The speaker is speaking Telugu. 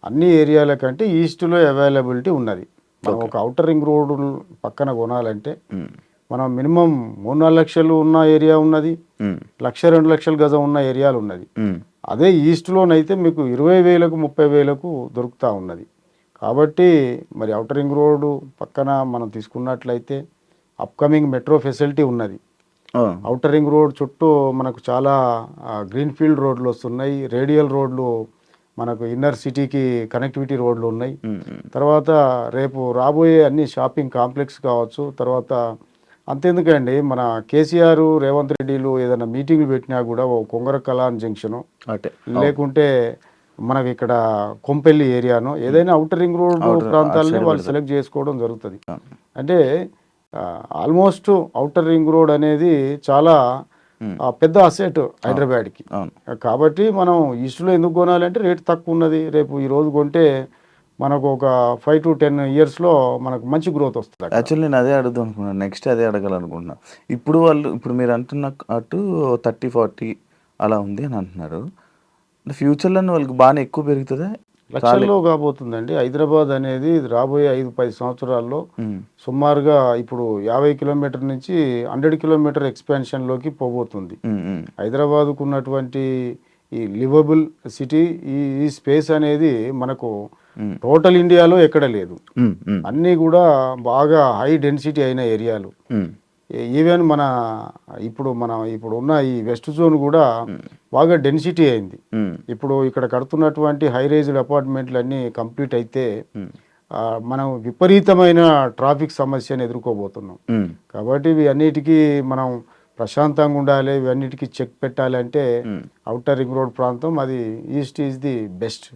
అన్ని ఏరియాల కంటే ఈస్ట్లో అవైలబిలిటీ ఉన్నది. మనం ఓకే. ఒక ఔటర్ రింగ్ రోడ్ పక్కన కొనాలంటే హ్మ్. మనం మినిమం 3-4 లక్షలు ఉన్న ఏరియా ఉన్నది. హ్మ్. 1,00,000-2,00,000 గజం ఉన్న ఏరియాలు ఉన్నది. హ్మ్. అదే ఈస్ట్‌లోనైతే మీకు 20,000కు 30,000కు దొరుకుతా ఉన్నది. కాబట్టి మరి ఔటర్ రింగ్ రోడ్డు పక్కన మనం తీసుకున్నట్లయితే అప్‌కమింగ్ మెట్రో ఫెసిలిటీ ఉన్నది. ఆ! ఔటర్ రింగ్ రోడ్ చుట్టూ మనకు చాలా గ్రీన్‌ఫీల్డ్ రోడ్లు వస్తున్నాయి. రేడియల్ రోడ్లు మనకు ఇన్నర్ సిటీకి కనెక్టివిటీ రోడ్లు ఉన్నాయి. హ్మ్. హ్మ్. తర్వాత రేపు రాబోయే అన్ని షాపింగ్ కాంప్లెక్స్ కావచ్చు. తర్వాత అంతెందుకండి మన కేసీఆర్, రేవంత్ రెడ్డిలు ఏదైనా మీటింగ్‌లు పెట్టినా కూడా ఓ కొంగర కలాన్ జంక్షను అటే. అవును. లేకుంటే మనకి ఇక్కడ కొంపెల్లి ఏరియానో హ్మ్. ఏదైనా ఔటర్ రింగ్ రోడ్ అటు ప్రాంతాలనే సైడ్ వాళ్ళు పెడతారు. సెలెక్ట్ చేసుకోవడం జరుగుతది. ఆ! అంటే ఆల్మోస్ట్ ఔటర్ రింగ్ రోడ్ అనేది చాలా హ్మ్. పెద్ద అసెట్ అవును. హైదరాబాద్‌కి. అవును. కాబట్టి మనం ఈస్ట్‌లో ఎందుకు కొనాలంటే రేట్ తక్కువ ఉన్నది. రేపు ఈరోజు కొంటే మనకు ఒక 5-10 ఇయర్స్‌లో మనకు మంచి గ్రోత్ వస్తది అక్కడ. యాక్చువల్లీ నేను అదే అడుగుదాం అనుకున్నాను. నెక్స్ట్ అదే అడగాలనుకుంటున్నా. ఇప్పుడు మీరు అంటున్న అటు 30, 40 అలా ఉంది అని అంటున్నారు. ఫ్యూచర్‌లోనే వాళ్ళకి బానే ఎక్కువ పెరుగుతదా? చాలా లక్షల్లో కాబోతుందండి. హైదరాబాద్ అనేది రాబోయే 5-10 సంవత్సరాల్లో హ్మ్. సుమారుగా ఇప్పుడు 50 కిలోమీటర్ నుంచి 100 కిలోమీటర్ ఎక్స్‌పాన్షన్‌లోకి పోబోతుంది. హ్మ్. హ్మ్. హైదరాబాద్‌కు ఉన్నటువంటి ఈ లివబుల్ సిటీ ఈ ఈ స్పేస్ అనేది మనకు హ్మ్. టోటల్ ఇండియాలో ఎక్కడ లేదు. హ్మ్. హ్మ్. అన్నీ గూడా బాగా హై డెన్సిటీ అయిన ఏరియాలు. హ్మ్. ఈవెన్ ఇప్పుడున్న ఈ వెస్ట్ జోన్ గూడా హ్మ్. బాగా డెన్సిటీ అయింది. హ్మ్. ఇప్పుడు ఇక్కడ కడుతున్నటువంటి హై రైజ్డ్ అపార్ట్మెంట్‌లన్నీ కంప్లీట్ అయితే హ్మ్. మనం విపరీతమైన ట్రాఫిక్ సమస్యను ఎదుర్కోబోతున్నాం. హ్మ్. కాబట్టి ఇవి అన్నిటికీ మనం ప్రశాంతంగా ఉండాలి. ఇవన్నిటికి చెక్ పెట్టాలంటే హ్మ్. ఔటర్ రింగ్ రోడ్ ప్రాంతం అది ఈస్ట్ ఈజ్ ది బెస్ట్.